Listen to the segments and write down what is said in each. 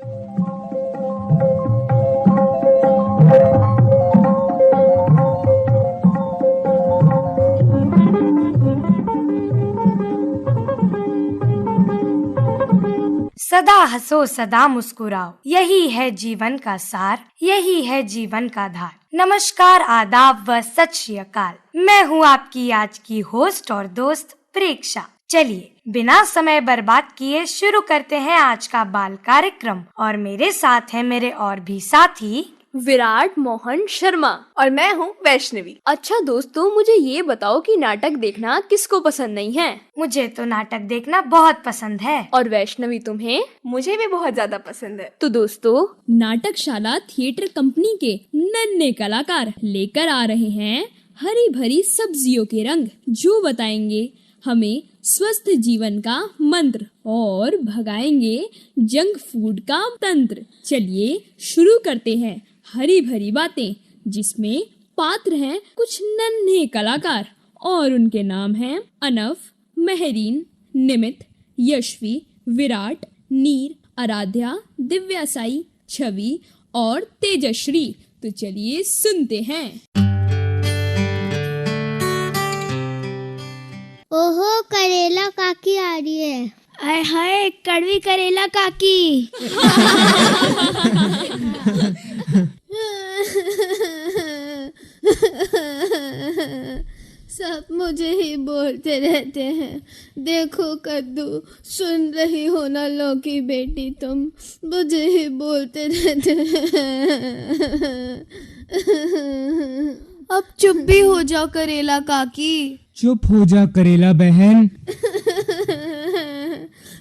सदा हंसो सदा मुस्कुराओ, यही है जीवन का सार, यही है जीवन का धार। नमस्कार, आदाब व सत श्री अकाल। मैं हूँ आपकी आज की होस्ट और दोस्त प्रेक्षा। चलिए बिना समय बर्बाद किए शुरू करते हैं आज का बाल कार्यक्रम। और मेरे साथ हैं मेरे और भी साथी विराट मोहन शर्मा और मैं हूँ वैष्णवी। अच्छा दोस्तों, मुझे ये बताओ कि नाटक देखना किसको पसंद नहीं है? मुझे तो नाटक देखना बहुत पसंद है। और वैष्णवी तुम्हें? मुझे भी बहुत ज्यादा पसंद है। तो दोस्तों, नाटकशाला थिएटर कंपनी के नन्हे कलाकार लेकर आ रहे हैं हरी भरी सब्जियों के रंग, जो बताएंगे हमें स्वस्थ जीवन का मंत्र और भगाएंगे जंक फूड का तंत्र। चलिए शुरू करते हैं हरी भरी बातें, जिसमें पात्र हैं कुछ नन्हे कलाकार और उनके नाम हैं अनफ, महरीन, निमित, यशवी, विराट, नीर, आराध्या, दिव्या साई, छवि और तेजश्री। तो चलिए सुनते हैं। ओहो, करेला काकी आ रही है। आय हाय, कड़वी करेला काकी। सब मुझे ही बोलते रहते हैं। देखो कद्दू, सुन रही हो ना लौकी बेटी, तुम मुझे ही बोलते रहते हैं। अब चुप भी हो जाओ करेला काकी। चुप हो जा करेला बहन।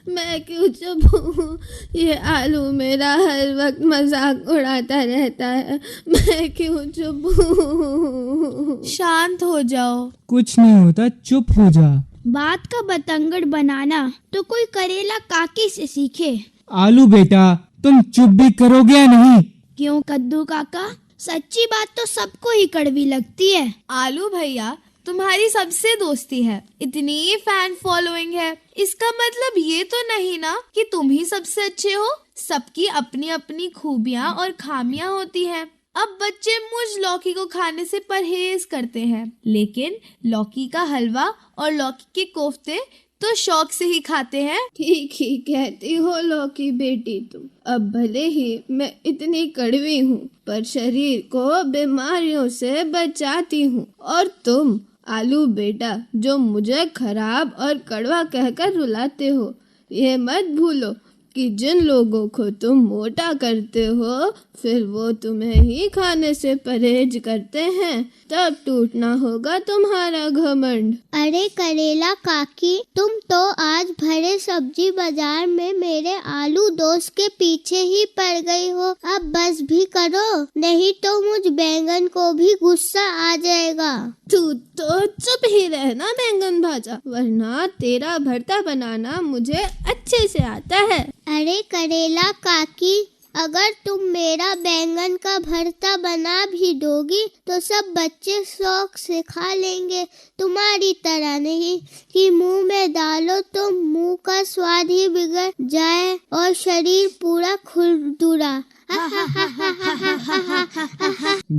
मैं क्यों चुप हूँ? ये आलू मेरा हर वक्त मजाक उड़ाता रहता है। मैं क्यों चुप हूँ? शांत हो जाओ। कुछ नहीं होता, चुप हो जा। बात का बतंगड़ बनाना तो कोई करेला काकी से सीखे। आलू बेटा, तुम चुप भी करोगे या नहीं? क्यों कद्दू काका, सच्ची बात तो सबको ही कड़वी लगती है। आलू भैया, तुम्हारी सबसे दोस्ती है, इतनी फैन फॉलोइंग है, इसका मतलब ये तो नहीं ना कि तुम ही सबसे अच्छे हो। सबकी अपनी अपनी खूबियाँ और खामियां होती हैं। अब बच्चे मुझ लौकी को खाने से परहेज करते हैं, लेकिन लौकी का हलवा और लौकी के कोफ्ते तो शौक से ही खाते हैं। ठीक ही कहती हो लौकी बेटी तुम। अब भले ही मैं इतनी कड़वी हूँ, पर शरीर को बीमारियों से बचाती हूँ। और तुम आलू बेटा, जो मुझे खराब और कड़वा कहकर रुलाते हो, ये मत भूलो कि जिन लोगों को तुम मोटा करते हो, फिर वो तुम्हें ही खाने से परहेज करते हैं। तब टूटना होगा तुम्हारा घमंड। अरे करेला काकी, तुम तो आज भरे सब्जी बाजार में मेरे आलू दोस्त के पीछे ही पड़ गई हो। अब बस भी करो, नहीं तो मुझ बैंगन को भी गुस्सा आ जाएगा। तू तो चुप ही रहना बैंगन भाजा, वरना तेरा भरता बनाना मुझे अच्छे से आता है। अरे करेला काकी, अगर तुम मेरा बैंगन का भरता बना भी दोगी तो सब बच्चे शौक से खा लेंगे। तुम्हारी तरह नहीं कि मुंह में डालो तो मुंह का स्वाद ही बिगड़ जाए और शरीर पूरा खुरदुरा।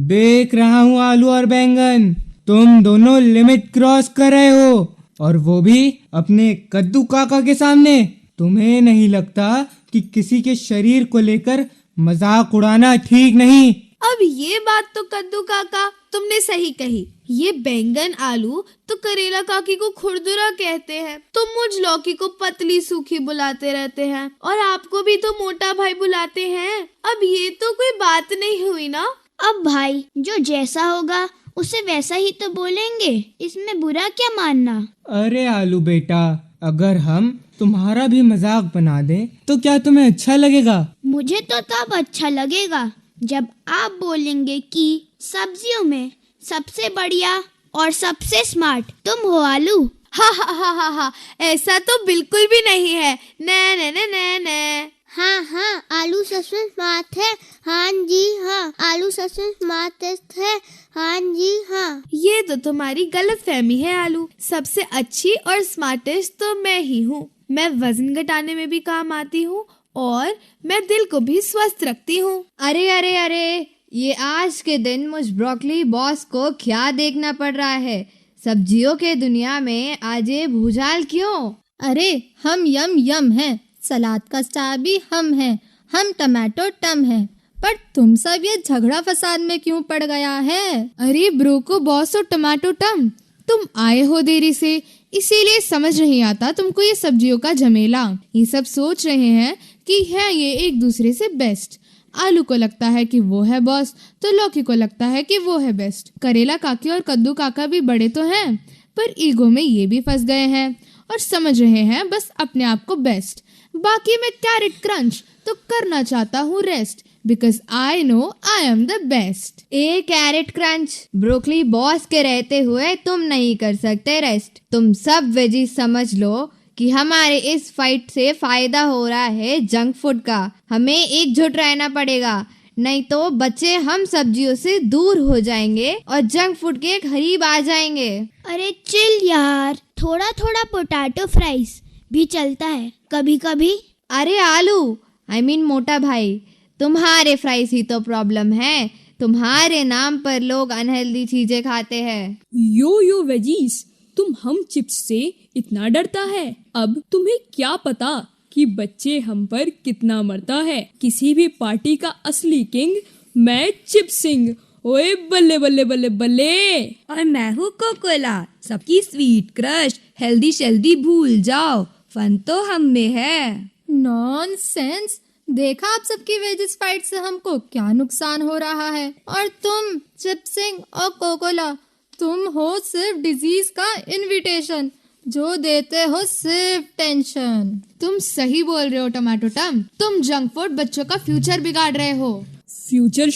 देख रहा हूँ आलू और बैंगन, तुम दोनों लिमिट क्रॉस कर रहे हो, और वो भी अपने कद्दू काका के सामने। तुम्हें नहीं लगता कि किसी के शरीर को लेकर मजाक उड़ाना ठीक नहीं? अब ये बात तो कद्दू काका तुमने सही कही। ये बैंगन आलू तो करेला काकी को खुरदुरा कहते हैं, तुम मुझ लौकी को पतली सूखी बुलाते रहते हैं, और आपको भी तो मोटा भाई बुलाते हैं। अब ये तो कोई बात नहीं हुई ना। अब भाई जो जैसा होगा उसे वैसा ही तो बोलेंगे, इसमें बुरा क्या मानना। अरे आलू बेटा, अगर हम तुम्हारा भी मजाक बना दें तो क्या तुम्हें अच्छा लगेगा? मुझे तो तब अच्छा लगेगा जब आप बोलेंगे कि सब्जियों में सबसे बढ़िया और सबसे स्मार्ट तुम हो आलू। हा हा हा हा हा, ऐसा तो बिल्कुल भी नहीं है। ने ने ने ने ने। हाँ, आलू सच में स्मार्ट है। हाँ जी हाँ, आलू सच में स्मार्टेस्ट है। हाँ जी हाँ। ये तो तुम्हारी गलत फहमी है आलू। सबसे अच्छी और स्मार्टेस्ट तो मैं ही हूँ। मैं वजन घटाने में भी काम आती हूँ और मैं दिल को भी स्वस्थ रखती हूँ। अरे अरे अरे, ये आज के दिन मुझ ब्रोकली बॉस को क्या देखना पड़ रहा है? सब्जियों के दुनिया में आज ये भूचाल क्यों? अरे हम यम हैं, सलाद का स्टार भी हम हैं, हम टमाटो टम हैं, पर तुम सब ये झगड़ा फसाद में क्यों पड़ गया है? अरे ब्रोको बॉस और टमाटो टम, तुम आए हो देरी से, इसीलिए समझ नहीं आता तुमको ये सब्जियों का झमेला। ये सब सोच रहे हैं कि है ये एक दूसरे से बेस्ट। आलू को लगता है कि वो है बॉस, तो लौकी को लगता है कि वो है बेस्ट। करेला काकी और कद्दू काका भी बड़े तो हैं, पर ईगो में ये भी फंस गए हैं और समझ रहे हैं बस अपने आप को बेस्ट। बाकी मैं कैरेट क्रंच तो करना चाहता हूँ rest, because I know I am the best. A carrot crunch, broccoli boss के रहते हुए तुम नहीं कर सकते रेस्ट। तुम सब वेजी समझ लो कि हमारे इस फाइट से फायदा हो रहा है जंक फूड का। हमें एकजुट रहना पड़ेगा, नहीं तो बच्चे हम सब्जियों से दूर हो जाएंगे और जंक फूड के करीब आ जाएंगे। अरे चिल यार, थोड़ा थोड़ा पोटैटो फ्राइज भी चलता है कभी कभी। अरे आलू, I mean मोटा भाई, तुम्हारे फ्राइज ही तो प्रॉब्लम है। तुम्हारे नाम पर लोग अनहेल्दी चीजें खाते हैं। यो वेजीज, तुम हम चिप्स से इतना डरता है? अब तुम्हें क्या पता कि बच्चे हम पर कितना मरता है। किसी भी पार्टी का असली किंग मैं चिप्स सिंह। ओए बल्ले बल्ले बल्ले बल्ले। और मैं हूँ कोकोला, सबकी स्वीट क्रश। हेल्दी शेल्दी भूल जाओ, फन तो हम में है। नॉनसेंस, देखा आप सबकी वेजिस फाइट से हमको क्या नुकसान हो रहा है। और तुम चिप्सिंग और कोकोला, तुम हो सिर्फ डिजीज का इनविटेशन, जो देते हो सिर्फ टेंशन। तुम सही बोल रहे हो टमाटो टम, तुम जंक फूड बच्चों का फ्यूचर बिगाड़ रहे हो। फ्यूचर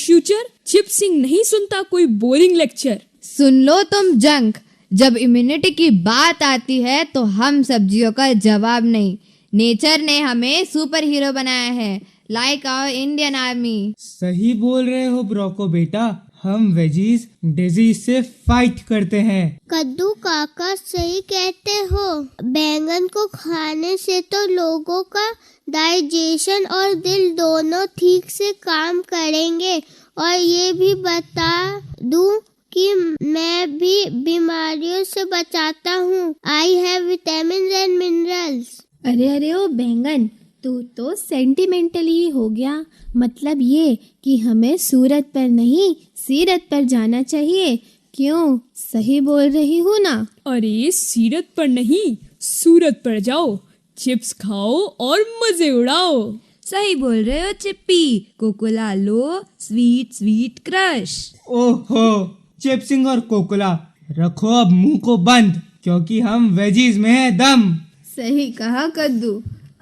चिप्सिंग नहीं सुनता कोई बोरिंग लेक्चर। सुन लो तुम जंक, जब इम्यूनिटी की बात आती है तो हम सब्जियों का जवाब नहीं। नेचर ने हमें सुपर हीरो बनाया है, लाइक आवर इंडियन आर्मी। सही बोल रहे हो ब्रोको बेटा, हम वेजीज डिजीज से फाइट करते हैं। कद्दू काका सही कहते हो, बैंगन को खाने से तो लोगों का डाइजेशन और दिल दोनों ठीक से काम करेंगे। और ये भी बता दूं कि मैं भी बीमारियों से बचाता हूँ। I have vitamin and minerals. अरे ओ बैंगन, तू तो सेंटिमेंटली हो गया। मतलब ये कि हमें सूरत पर नहीं सीरत पर जाना चाहिए। क्यों, सही बोल रही हूँ ना? अरे सीरत पर नहीं, सूरत पर जाओ, चिप्स खाओ और मजे उड़ाओ। सही बोल रहे हो चिप्पी, कोकोला लो, स्वीट स्वीट क्रश। ओहो, चिप्सिंग और कोकोला, रखो अब मुंह को बंद, क्योंकि हम वेजीज में है दम। सही कहा कद्दू,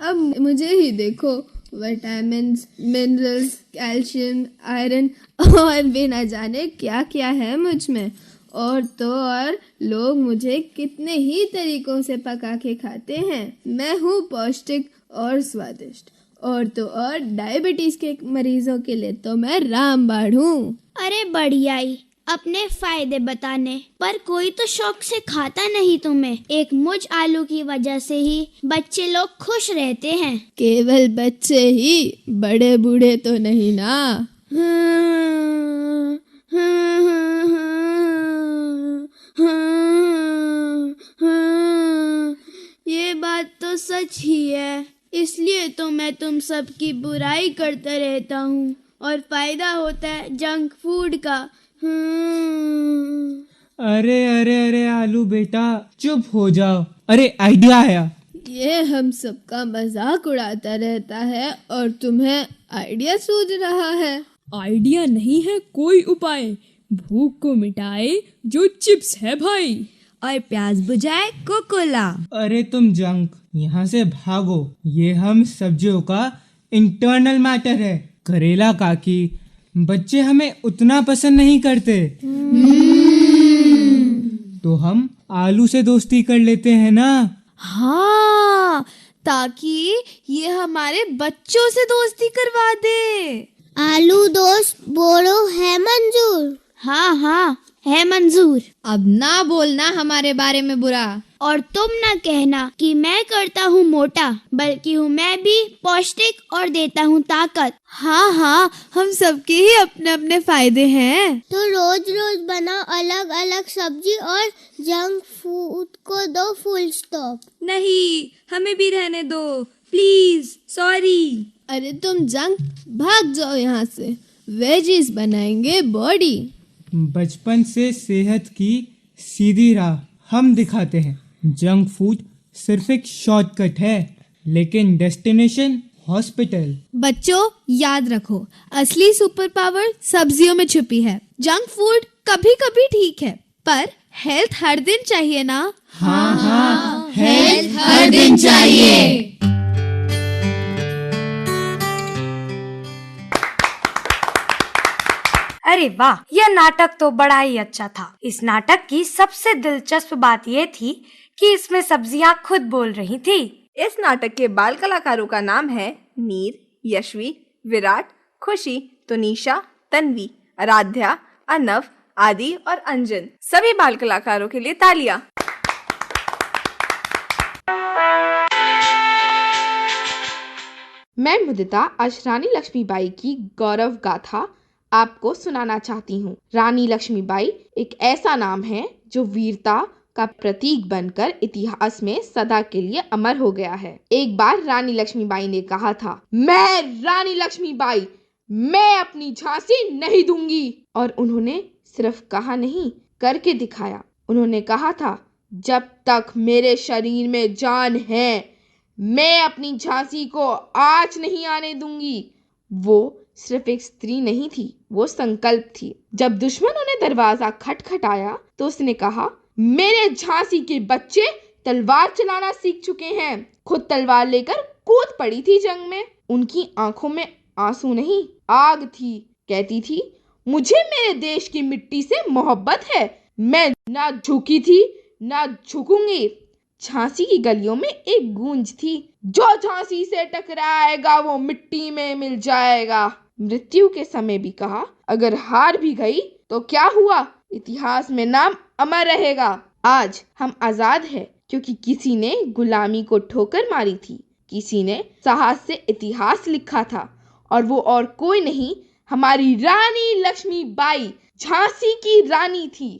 अब मुझे ही देखो, विटामिन्स, मिनरल्स, कैल्शियम, आयरन और भी न जाने क्या क्या है मुझ में। और तो और लोग मुझे कितने ही तरीकों से पका के खाते हैं। मैं हूँ पौष्टिक और स्वादिष्ट। और तो और डायबिटीज के मरीजों के लिए तो मैं रामबाण हूँ। अरे बढ़िया ही, अपने फायदे बताने पर कोई तो शौक से खाता नहीं तुम्हें। एक मुझ आलू की वजह से ही बच्चे लोग खुश रहते हैं। केवल बच्चे ही, बड़े बूढ़े तो नहीं ना। ये बात तो सच ही है, इसलिए तो मैं तुम सब की बुराई करता रहता हूँ और फायदा होता है जंक फूड का। अरे अरे अरे आलू बेटा, चुप हो जाओ। अरे आइडिया आया। ये हम सबका मजाक उड़ाता रहता है और तुम्हें आइडिया सूझ रहा है। आइडिया नहीं है कोई उपाय, भूख को मिटाए जो चिप्स है भाई, और प्यास बुझाए कोकोला। अरे तुम जंक, यहाँ से भागो। ये हम सब्जियों का इंटरनल मैटर है। करेला काकी, बच्चे हमें उतना पसंद नहीं करते, तो हम आलू से दोस्ती कर लेते हैं ना। हाँ, ताकि ये हमारे बच्चों से दोस्ती करवा दे। आलू दोस्त बोलो है मंजूर। हाँ हाँ है मंजूर। अब ना बोलना हमारे बारे में बुरा। और तुम न कहना कि मैं करता हूँ मोटा, बल्कि हूँ मैं भी पौष्टिक और देता हूँ ताकत। हाँ हाँ, हम सबके ही अपने अपने फायदे हैं। तो रोज रोज बनाओ अलग अलग सब्जी और जंक फूड को दो फुल स्टॉप। नहीं, हमें भी रहने दो प्लीज, सॉरी। अरे तुम जंक, भाग जाओ यहाँ से। वेजीज बनाएंगे बॉडी। बचपन से सेहत की सीधी राह हम दिखाते हैं। जंक फूड सिर्फ एक शॉर्टकट है, लेकिन डेस्टिनेशन हॉस्पिटल। बच्चों याद रखो, असली सुपर पावर सब्जियों में छुपी है। जंक फूड कभी कभी ठीक है, पर हेल्थ हर दिन चाहिए ना। हाँ हाँ, हेल्थ हर दिन चाहिए। अरे वाह, यह नाटक तो बड़ा ही अच्छा था। इस नाटक की सबसे दिलचस्प बात यह थी कि इसमें सब्जियां खुद बोल रही थी। इस नाटक के बाल कलाकारों का नाम है नीर, यशवी, विराट, खुशी, तुनिशा, तन्वी, आराध्या, अनव, आदि और अंजन। सभी बाल कलाकारों के लिए तालियां। मैं मुदिता आज रानी लक्ष्मीबाई की गौरव गाथा आपको सुनाना चाहती हूँ। रानी लक्ष्मीबाई एक ऐसा नाम है जो वीरता का प्रतीक बनकर इतिहास में सदा के लिए अमर हो गया है। एक बार रानी लक्ष्मीबाई ने कहा था, मैं रानी लक्ष्मीबाई, मैं अपनी झांसी नहीं दूंगी। और उन्होंने सिर्फ कहा नहीं, करके दिखाया। उन्होंने कहा था, जब तक मेरे शरीर में जान है, मैं अपनी झांसी को आँच नहीं आने दूंगी। वो सिर्फ एक स्त्री नहीं थी, वो संकल्प थी। जब दुश्मनों ने दरवाजा खटखटाया तो उसने कहा, मेरे झांसी के बच्चे तलवार चलाना सीख चुके हैं। खुद तलवार लेकर कूद पड़ी थी जंग में। उनकी आंखों में आंसू नहीं, आग थी। कहती थी, मुझे मेरे देश की मिट्टी से मोहब्बत है। मैं ना झुकी थी ना झुकूंगी। झांसी की गलियों में एक गूंज थी, जो झांसी से टकराएगा वो मिट्टी में मिल जाएगा। मृत्यु के समय भी कहा, अगर हार भी गई तो क्या हुआ, इतिहास में नाम अमर रहेगा। आज हम आजाद हैं क्योंकि किसी ने गुलामी को ठोकर मारी थी, किसी ने साहस से इतिहास लिखा था, और वो और कोई नहीं, हमारी रानी लक्ष्मीबाई झांसी की रानी थी।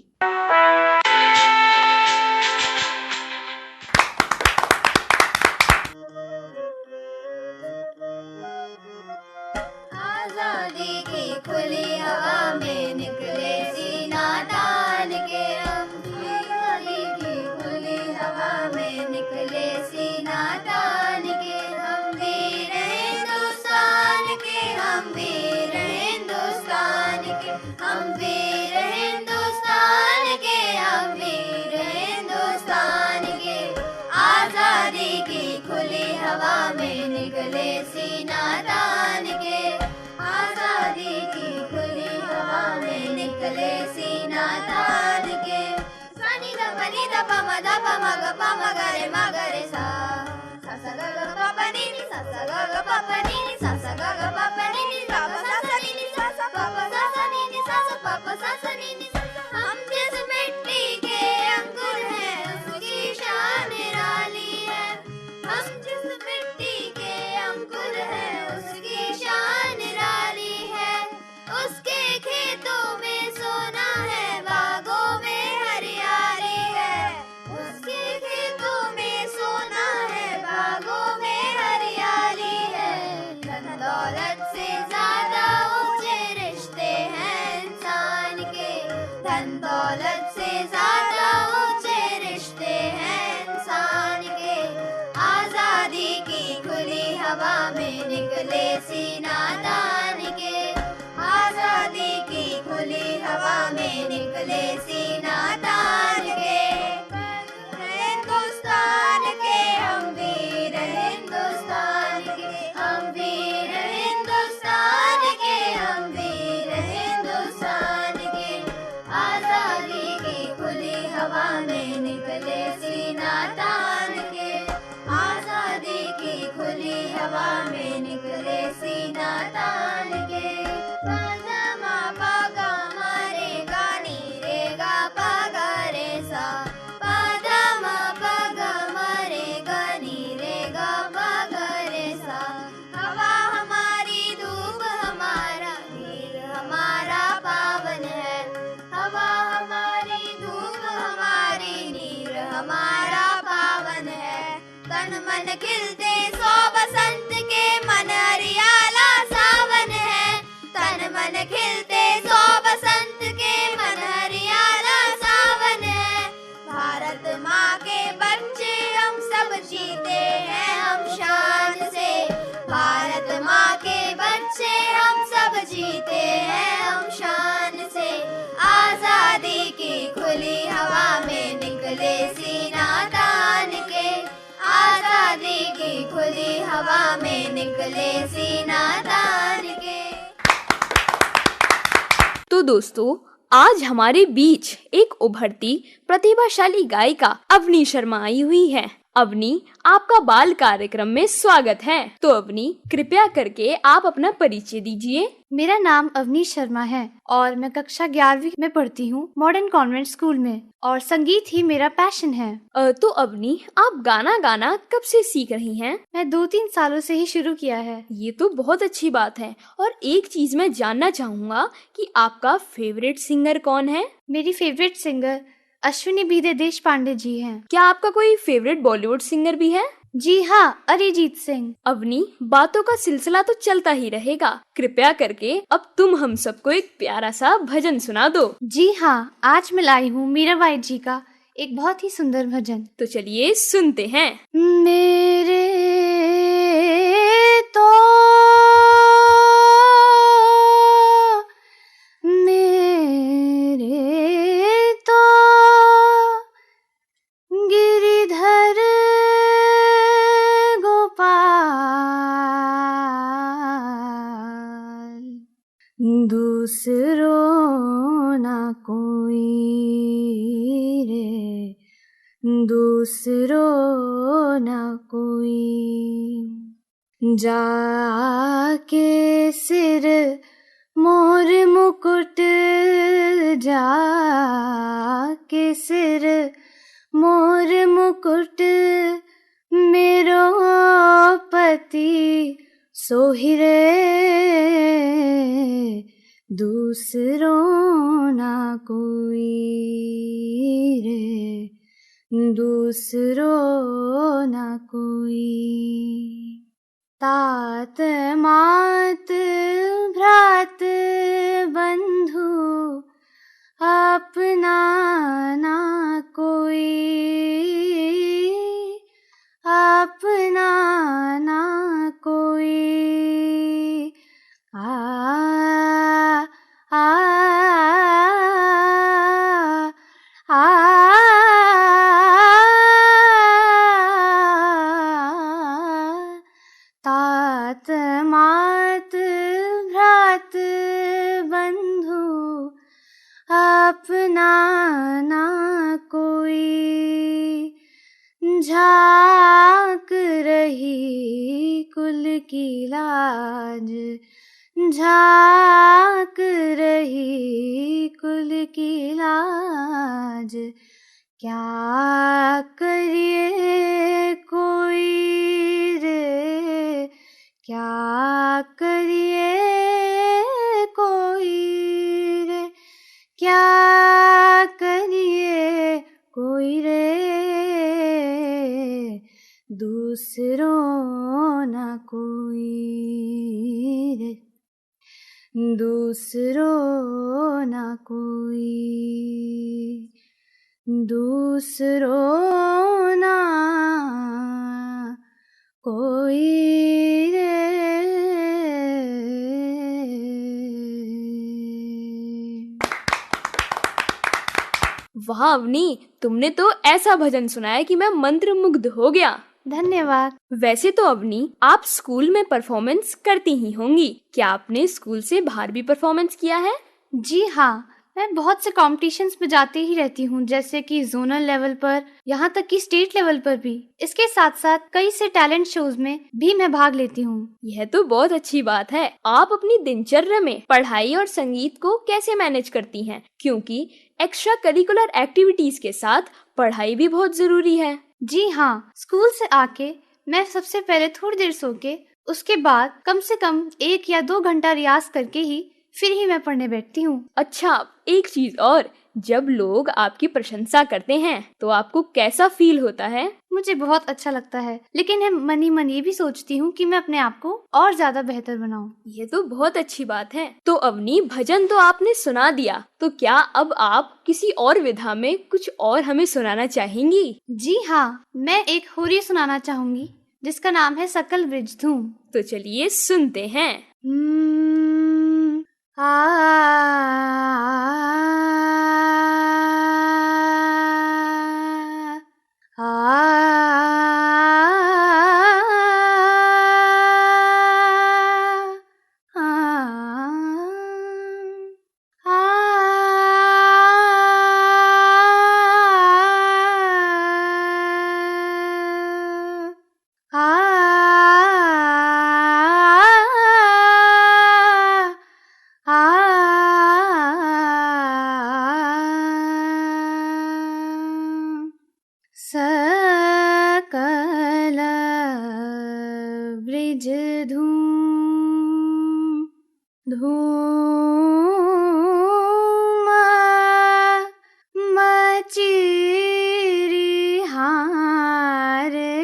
आजादी की खुली हवा में निकले सीना तान के हम। आजादी की खुली हवा में निकले सीना तान के हम। वीर हिंदुस्तान के, हम वीर हिंदुस्तान के, हम वीर हिंदुस्तान के, हम वीर हिंदुस्तान के। आजादी की खुली हवा में निकले सीना तान के। आजादी की खुली हवा में निकले सीना तान के। सनी द पनी द प म द प म ग प म ग रे म ग रे सा। सा सा ग ग प प नी नी सा सा ग ग प प नी नी सा सा ग ग प प नी नी सा प सा सा नी नी सा सा प प सा सा नी नी सा सा प प सा सा नी नी सा सा। हम जिस मिट्टी के अंकुर हैं उसकी शान निराली है। हम जिस मिट्टी के अंकुर हैं उसकी शान निराली है। उसके खेतों में सोना है, बागों में हरियाली है। उसके खेतों में सोना है, बागों में हरियाली है। धन दौलत से ज्यादा ऊंचे रिश्ते हैं इंसान के। धन दौलत से ज्यादा ऊंचे रिश्ते हैं इंसान के। आजादी की खुली हवा में निकले सीना तान के। आजादी की खुली हवा में निकले सीना तान के। हिंदुस्तान के, हम वीर हिंदुस्तान के, हम वीर हिंदुस्तान के, हम वीर हिंदुस्तान के। आजादी की खुली हवा में निकले सीना तान के। आजादी की खुली हवा में निकले सीना तन मन खिलते सो बसंत के, मन हरियाला सावन है। तन मन खिलते सो बसंत के, मन हरियाला सावन है। भारत माँ के बच्चे हम सब जीते हैं हम शान से। भारत माँ के बच्चे हम सब जीते हैं हम शान से। आजादी की खुली हवा में निकले सीना तान के, आजादी की खुली हवा में निकले सीना तान के। तो दोस्तों, आज हमारे बीच एक उभरती प्रतिभाशाली गायिका अवनी शर्मा आई हुई है। अवनी, आपका बाल कार्यक्रम में स्वागत है। तो अवनी, कृपया करके आप अपना परिचय दीजिए। मेरा नाम अवनी शर्मा है और मैं कक्षा 11वीं में पढ़ती हूँ मॉडर्न कॉन्वेंट स्कूल में, और संगीत ही मेरा पैशन है। तो अवनी, आप गाना गाना कब से सीख रही हैं? मैं 2-3 सालों से ही शुरू किया है। ये तो बहुत अच्छी बात है। और एक चीज मैं जानना चाहूँगा कि आपका फेवरेट सिंगर कौन है? मेरी फेवरेट सिंगर अश्विनी बीदे देशपांडे जी हैं। क्या आपका कोई फेवरेट बॉलीवुड सिंगर भी है? जी हाँ, अरिजीत सिंह। अवनी, बातों का सिलसिला तो चलता ही रहेगा। कृपया करके अब तुम हम सबको एक प्यारा सा भजन सुना दो। जी हाँ, आज मैं लाई हूँ मीराबाई जी का एक बहुत ही सुंदर भजन। तो चलिए सुनते हैं। मेरे तो गिरिधर गोपाल, दूसरों ना कोई रे, दूसरों ना कोई। जाके सिर मोर मुकुट, जाके सिर मोर मुकुट, मेरो पति सोहिरे, दूसरों ना कोई रे, दूसरों ना कोई। तात मात भ्रात बंधु, अपना ना कोई, अपना ना कोई। आ आ आ तात मात भ्रात बंधु, अपना ना कोई। झांक रही कुल की लाज, झांक रही कुल की लाज। क्या करिए कोई रे, क्या करिए कोई रे, क्या करिए कोई रे, दूसरों ना कोई रे, दूसरों ना कोई, दूसरों ना कोई रे। वाह अवनी, तुमने तो ऐसा भजन सुनाया कि मैं मंत्रमुग्ध हो गया। धन्यवाद। वैसे तो अवनी, आप स्कूल में परफॉर्मेंस करती ही होंगी। क्या आपने स्कूल से बाहर भी परफॉर्मेंस किया है? जी हाँ, मैं बहुत से कॉम्पिटिशन्स में जाती ही रहती हूँ, जैसे कि जोनल लेवल पर, यहाँ तक कि स्टेट लेवल पर भी। इसके साथ साथ कई से टैलेंट शोज में भी मैं भाग लेती हूँ। यह तो बहुत अच्छी बात है। आप अपनी दिनचर्या में पढ़ाई और संगीत को कैसे मैनेज करती हैं? क्योंकि एक्स्ट्रा करिकुलर एक्टिविटीज के साथ पढ़ाई भी बहुत जरूरी है। जी हाँ, स्कूल से आके मैं सबसे पहले थोड़ी देर सो के, उसके बाद कम से कम 1 या 2 घंटा रियाज करके ही फिर ही मैं पढ़ने बैठती हूँ। अच्छा, एक चीज और, जब लोग आपकी प्रशंसा करते हैं तो आपको कैसा फील होता है? मुझे बहुत अच्छा लगता है, लेकिन मैं मन ही मन ये भी सोचती हूँ कि मैं अपने आप को और ज्यादा बेहतर बनाऊं। ये तो बहुत अच्छी बात है। तो अवनी, भजन तो आपने सुना दिया, तो क्या अब आप किसी और विधा में कुछ और हमें सुनाना चाहेंगी? जी हाँ, मैं एक होरी सुनाना चाहूंगी जिसका नाम है सकल ब्रिज धूम। तो चलिए सुनते हैं। सकल ब्रिज धूम धूम मचिरी हारे,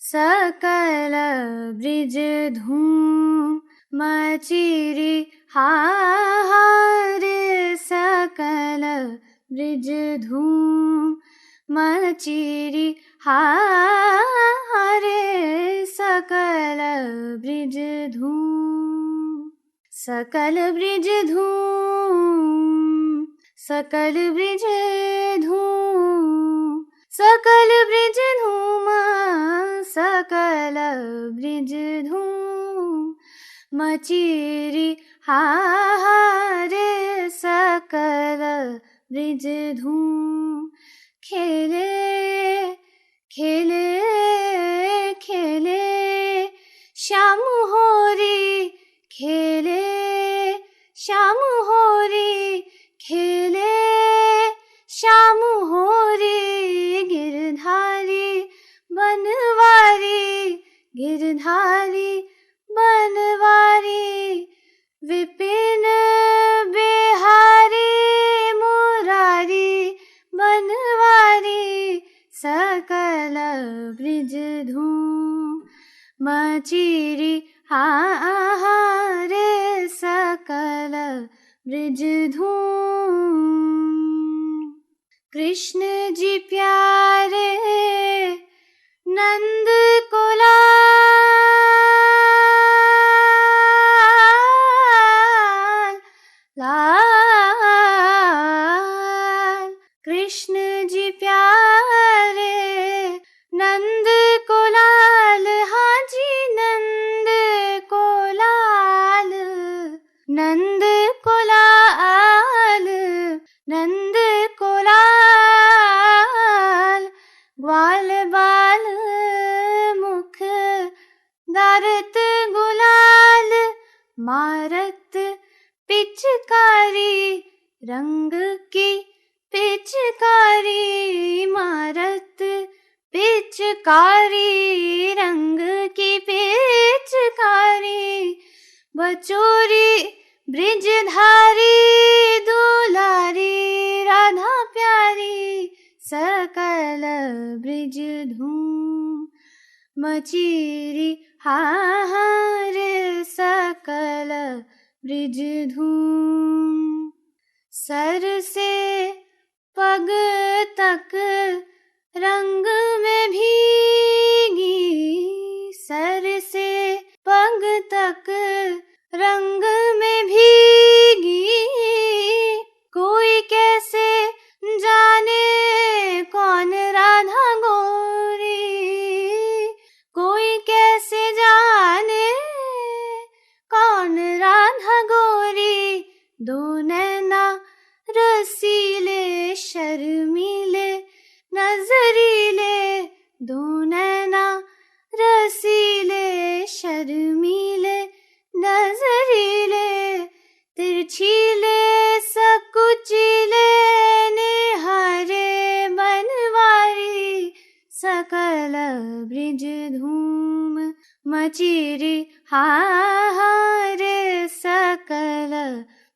सकल ब्रिज धूम मचिरी हारे, सकल ब्रिज धूम मचिरी हारे, सकल ब्रिज धूम, सकल ब्रिज धूम, सकल ब्रिज धूम, सकल ब्रिज धूम, सकल ब्रिज धूम मचिरी हारे, सकल ब्रिज धूम खेले खेले खेले श्याम होरी, खेले श्याम होरी, खेले श्याम होरी, गिरधारी बनवारी, गिरधारी बनवारी, विपिन बिहारी मुरारी बनवारी, सकल ब्रिज धूम मचिरी हारे, सकल ब्रिज धूम। कृष्ण जी प्यारे नंद को लाल, लाल, कृष्ण जी प्यारे नंद को लाल, हाँ जी नंद को लाल, नंद को लाल, नंद को लाल, ग्वाल बाल मुख दारत गुलाल, मारत पिचकारी रंग की पिचकारी, मारत पिचकारी रंग की पिचकारी, बचोरी ब्रिजधारी दुलारी राधा प्यारी, सकल ब्रिज धूम मचिरी हारे, सकल ब्रिज धूम। सर से पग तक रंग में भीगी, सर से पग तक रंग में भीगी, कोई कैसे जाने कौन राधा गोरी, कोई कैसे जाने कौन राधा गोरी, दो नैना रसीले शर्मीले नजरीले, दो नैना रसीले शर्मीले नजरीले, तिरछीले सकुचीले निहारे बनवारी, सकल ब्रिज धूम मचिरी हारे, सकल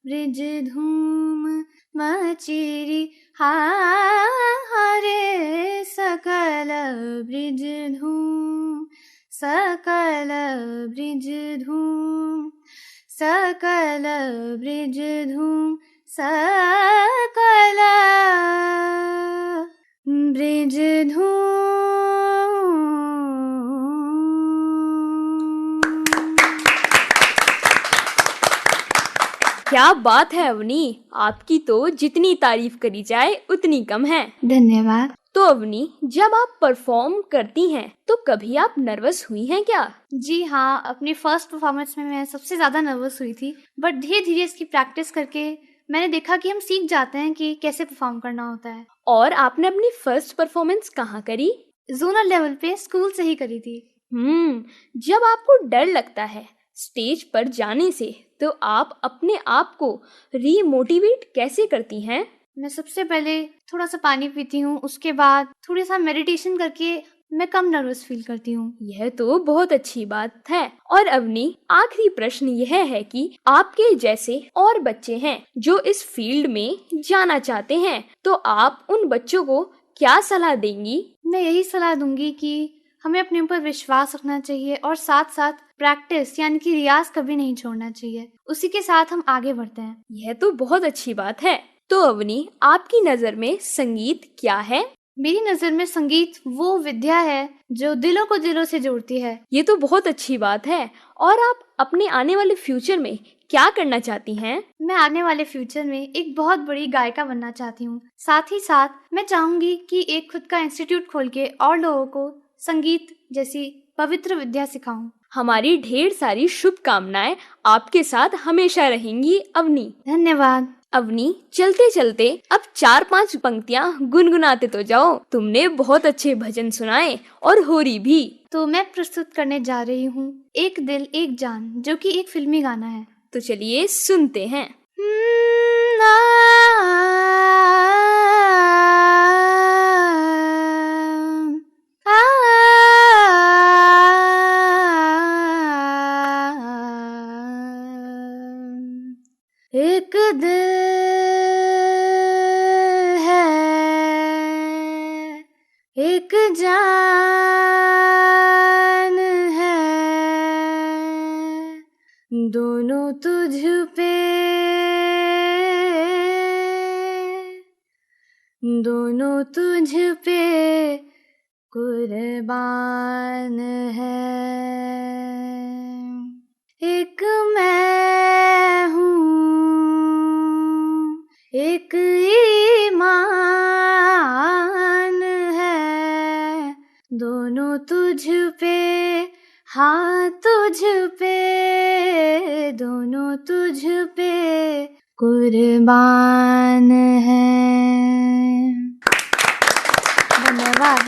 ब्रिज धूम मचेरी हारे सकल ब्रिज धूम सकल ब्रिज धूम सकल ब्रिज धूम सकल ब्रिज धूम। क्या बात है अवनी, आपकी तो जितनी तारीफ करी जाए उतनी कम है। धन्यवाद। तो अवनी, जब आप परफॉर्म करती हैं तो कभी आप नर्वस हुई हैं क्या? जी हाँ, अपनी फर्स्ट परफॉर्मेंस में मैं सबसे ज्यादा नर्वस हुई थी, बट धीरे धीरे इसकी प्रैक्टिस करके मैंने देखा कि हम सीख जाते हैं कि कैसे परफॉर्म करना होता है। और आपने अपनी फर्स्ट परफॉर्मेंस कहाँ करी? जोनल लेवल पे स्कूल से ही करी थी। जब आपको डर लगता है स्टेज पर जाने से, तो आप अपने आप को रीमोटिवेट कैसे करती हैं? मैं सबसे पहले थोड़ा सा पानी पीती हूँ, उसके बाद थोड़ा सा मेडिटेशन करके मैं कम नर्वस फील करती हूँ। यह तो बहुत अच्छी बात है। और अवनी, आखिरी प्रश्न यह है कि आपके जैसे और बच्चे हैं जो इस फील्ड में जाना चाहते हैं, तो आप उन बच्चों को क्या सलाह देंगी? मैं यही सलाह दूंगी कि हमें अपने ऊपर विश्वास रखना चाहिए और साथ साथ प्रैक्टिस यानी कि रियाज कभी नहीं छोड़ना चाहिए, उसी के साथ हम आगे बढ़ते हैं। यह तो बहुत अच्छी बात है। तो अवनी, आपकी नजर में संगीत क्या है? मेरी नजर में संगीत वो विद्या है जो दिलों को दिलों से जोड़ती है। ये तो बहुत अच्छी बात है। और आप अपने आने वाले फ्यूचर में क्या करना चाहती हैं? मैं आने वाले फ्यूचर में एक बहुत बड़ी गायिका बनना चाहती हूँ। साथ ही साथ मैं चाहूंगी कि एक खुद का इंस्टीट्यूट खोल के और लोगों को संगीत जैसी पवित्र विद्या सिखाऊं। हमारी ढेर सारी शुभकामनाएं आपके साथ हमेशा रहेंगी अवनी। धन्यवाद। अवनी, चलते चलते अब 4-5 पंक्तियां गुनगुनाते तो जाओ। तुमने बहुत अच्छे भजन सुनाए और होरी भी। तो मैं प्रस्तुत करने जा रही हूँ एक दिल एक जान, जो कि एक फिल्मी गाना है। तो चलिए सुनते हैं। एक दिल है एक जान है, दोनों तुझ पे दोनों तुझ पे कुर्बान है। एक मैं हूँ एक ईमान है, दोनों तुझ पे हाँ तुझ पे दोनों तुझ पे कुर्बान है। धन्यवाद।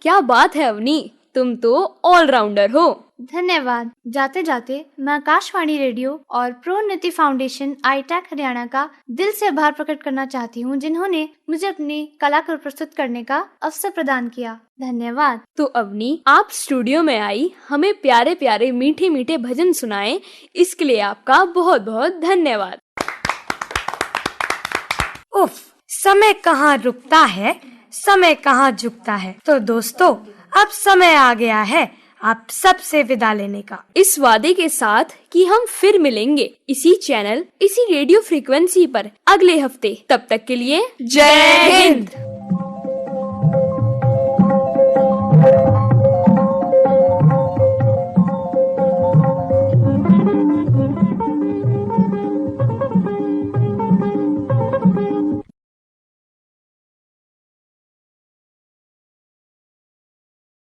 क्या बात है अवनी, तुम तो ऑलराउंडर हो। धन्यवाद। जाते जाते मैं आकाशवाणी रेडियो और प्रोन्नति फाउंडेशन आईटैक हरियाणा का दिल से आभार प्रकट करना चाहती हूँ, जिन्होंने मुझे अपनी कला को प्रस्तुत करने का अवसर प्रदान किया। धन्यवाद। तो अवनी, आप स्टूडियो में आई, हमें प्यारे प्यारे मीठे मीठे भजन सुनाए, इसके लिए आपका बहुत बहुत धन्यवाद। उफ, समय कहाँ रुकता है, समय कहाँ झुकता है। तो दोस्तों, अब समय आ गया है आप सबसे विदा लेने का, इस वादे के साथ कि हम फिर मिलेंगे इसी चैनल, इसी रेडियो फ्रीक्वेंसी पर अगले हफ्ते। तब तक के लिए जय हिंद।